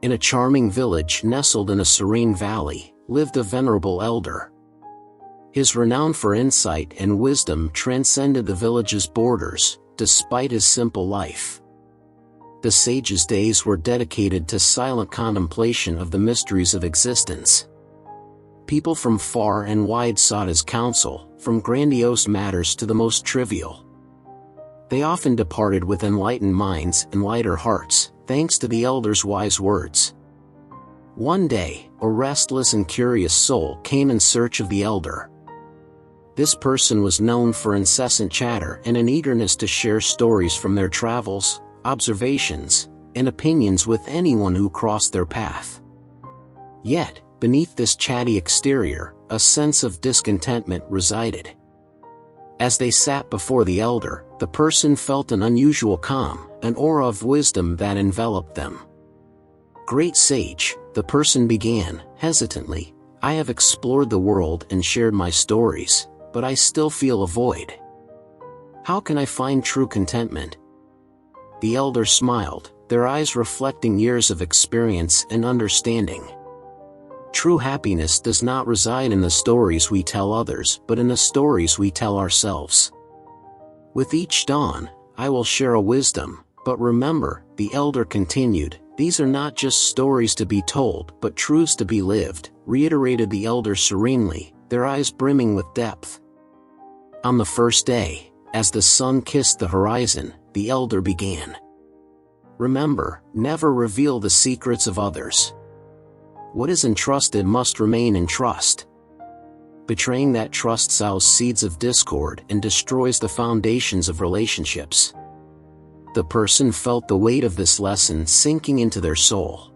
In a charming village nestled in a serene valley, lived a venerable elder. His renown for insight and wisdom transcended the village's borders, despite his simple life. The sage's days were dedicated to silent contemplation of the mysteries of existence. People from far and wide sought his counsel, from grandiose matters to the most trivial. They often departed with enlightened minds and lighter hearts, thanks to the elder's wise words. One day, a restless and curious soul came in search of the elder. This person was known for incessant chatter and an eagerness to share stories from their travels, observations, and opinions with anyone who crossed their path. Yet, beneath this chatty exterior, a sense of discontentment resided. As they sat before the elder, the person felt an unusual calm, an aura of wisdom that enveloped them. "Great sage," the person began, hesitantly, "I have explored the world and shared my stories, but I still feel a void. How can I find true contentment?" The elder smiled, their eyes reflecting years of experience and understanding. "True happiness does not reside in the stories we tell others, but in the stories we tell ourselves. With each dawn, I will share a wisdom, but remember," the elder continued, "these are not just stories to be told, but truths to be lived," reiterated the elder serenely, their eyes brimming with depth. On the first day, as the sun kissed the horizon, the elder began. "Remember, never reveal the secrets of others. What is entrusted must remain in trust. Betraying that trust sows seeds of discord and destroys the foundations of relationships." The person felt the weight of this lesson sinking into their soul.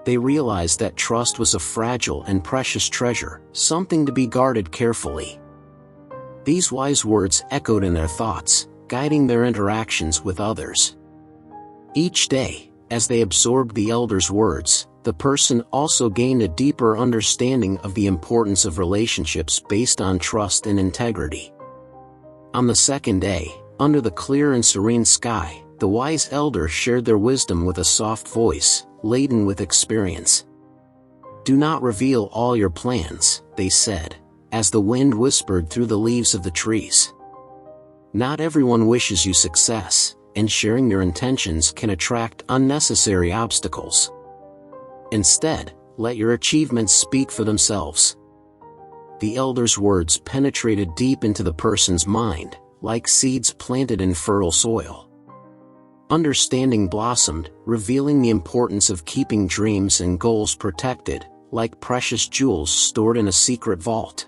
They realized that trust was a fragile and precious treasure, something to be guarded carefully. These wise words echoed in their thoughts, guiding their interactions with others. Each day, as they absorbed the elder's words, the person also gained a deeper understanding of the importance of relationships based on trust and integrity. On the second day, under the clear and serene sky, the wise elder shared their wisdom with a soft voice, laden with experience. "Do not reveal all your plans," they said, as the wind whispered through the leaves of the trees. "Not everyone wishes you success, and sharing your intentions can attract unnecessary obstacles. Instead, let your achievements speak for themselves." The elder's words penetrated deep into the person's mind, like seeds planted in fertile soil. Understanding blossomed, revealing the importance of keeping dreams and goals protected, like precious jewels stored in a secret vault.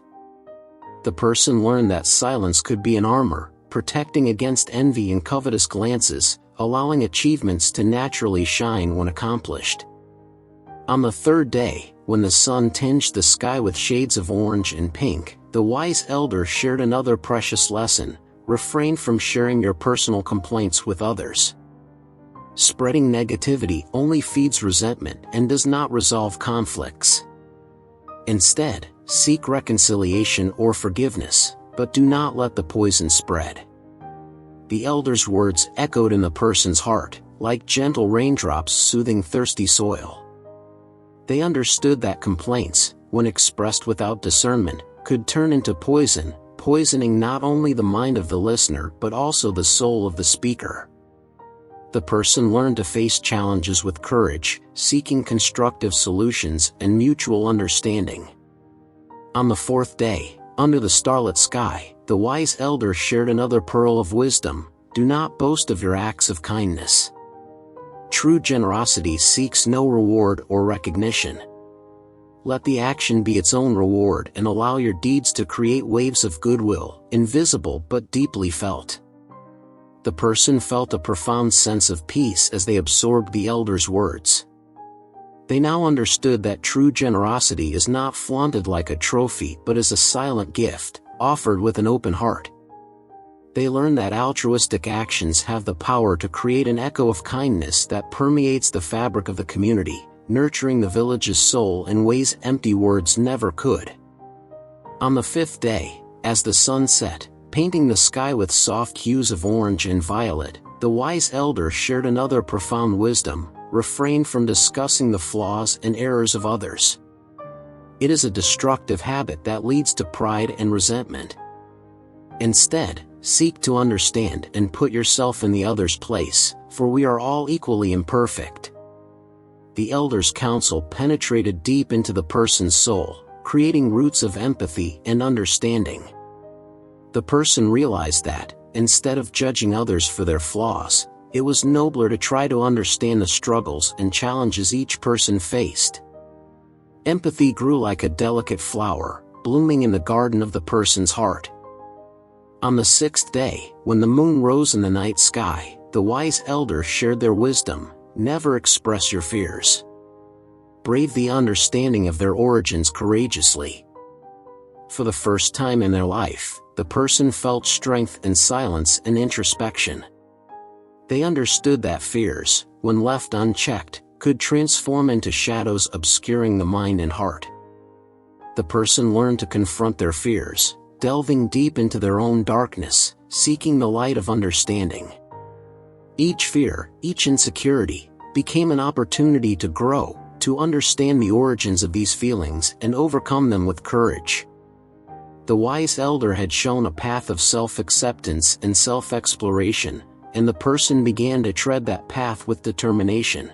The person learned that silence could be an armor, protecting against envy and covetous glances, allowing achievements to naturally shine when accomplished. On the third day, when the sun tinged the sky with shades of orange and pink, the wise elder shared another precious lesson: refrain from sharing your personal complaints with others. Spreading negativity only feeds resentment and does not resolve conflicts. Instead, seek reconciliation or forgiveness, but do not let the poison spread. The elder's words echoed in the person's heart, like gentle raindrops soothing thirsty soil. They understood that complaints, when expressed without discernment, could turn into poison, poisoning not only the mind of the listener but also the soul of the speaker. The person learned to face challenges with courage, seeking constructive solutions and mutual understanding. On the fourth day, under the starlit sky, the wise elder shared another pearl of wisdom: do not boast of your acts of kindness. True generosity seeks no reward or recognition. Let the action be its own reward and allow your deeds to create waves of goodwill, invisible but deeply felt. The person felt a profound sense of peace as they absorbed the elder's words. They now understood that true generosity is not flaunted like a trophy but is a silent gift, offered with an open heart. They learned that altruistic actions have the power to create an echo of kindness that permeates the fabric of the community, nurturing the village's soul in ways empty words never could. On the fifth day, as the sun set, painting the sky with soft hues of orange and violet, the wise elder shared another profound wisdom: refrain from discussing the flaws and errors of others. It is a destructive habit that leads to pride and resentment. Instead, seek to understand and put yourself in the other's place, for we are all equally imperfect. The elder's counsel penetrated deep into the person's soul, creating roots of empathy and understanding. The person realized that, instead of judging others for their flaws, it was nobler to try to understand the struggles and challenges each person faced. Empathy grew like a delicate flower, blooming in the garden of the person's heart. On the sixth day, when the moon rose in the night sky, the wise elder shared their wisdom: never express your fears. Brave the understanding of their origins courageously. For the first time in their life, the person felt strength in silence and introspection. They understood that fears, when left unchecked, could transform into shadows obscuring the mind and heart. The person learned to confront their fears, delving deep into their own darkness, seeking the light of understanding. Each fear, each insecurity, became an opportunity to grow, to understand the origins of these feelings and overcome them with courage. The wise elder had shown a path of self-acceptance and self-exploration, and the person began to tread that path with determination.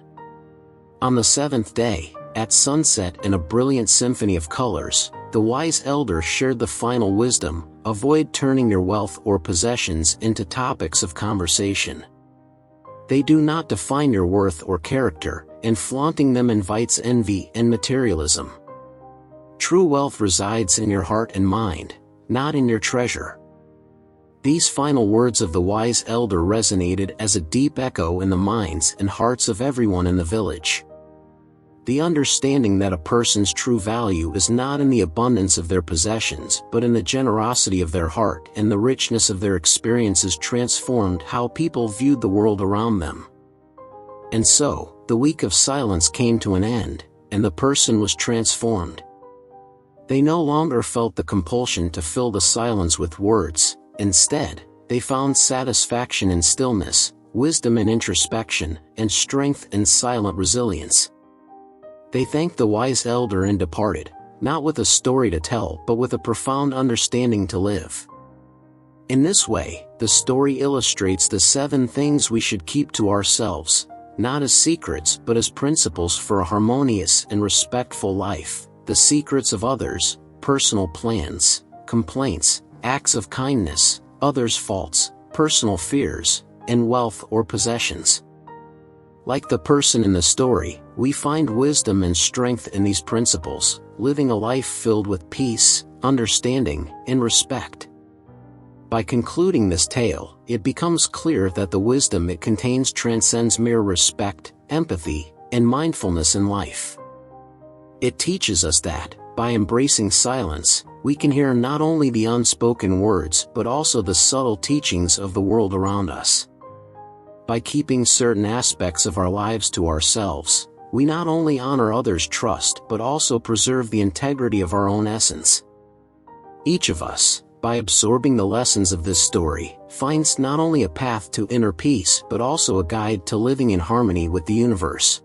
On the seventh day, at sunset in a brilliant symphony of colors, the wise elder shared the final wisdom: avoid turning your wealth or possessions into topics of conversation. They do not define your worth or character, and flaunting them invites envy and materialism. True wealth resides in your heart and mind, not in your treasure. These final words of the wise elder resonated as a deep echo in the minds and hearts of everyone in the village. The understanding that a person's true value is not in the abundance of their possessions but in the generosity of their heart and the richness of their experiences transformed how people viewed the world around them. And so, the week of silence came to an end, and the person was transformed. They no longer felt the compulsion to fill the silence with words. Instead, they found satisfaction in stillness, wisdom in introspection, and strength in silent resilience. They thanked the wise elder and departed, not with a story to tell but with a profound understanding to live. In this way, the story illustrates the 7 things we should keep to ourselves, not as secrets but as principles for a harmonious and respectful life: the secrets of others, personal plans, complaints, acts of kindness, others' faults, personal fears, and wealth or possessions. Like the person in the story, we find wisdom and strength in these principles, living a life filled with peace, understanding, and respect. By concluding this tale, it becomes clear that the wisdom it contains transcends mere respect, empathy, and mindfulness in life. It teaches us that, by embracing silence, we can hear not only the unspoken words but also the subtle teachings of the world around us. By keeping certain aspects of our lives to ourselves, we not only honor others' trust but also preserve the integrity of our own essence. Each of us, by absorbing the lessons of this story, finds not only a path to inner peace but also a guide to living in harmony with the universe.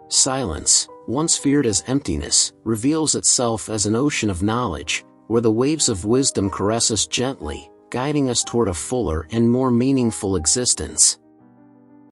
Silence, once feared as emptiness, reveals itself as an ocean of knowledge, where the waves of wisdom caress us gently, guiding us toward a fuller and more meaningful existence.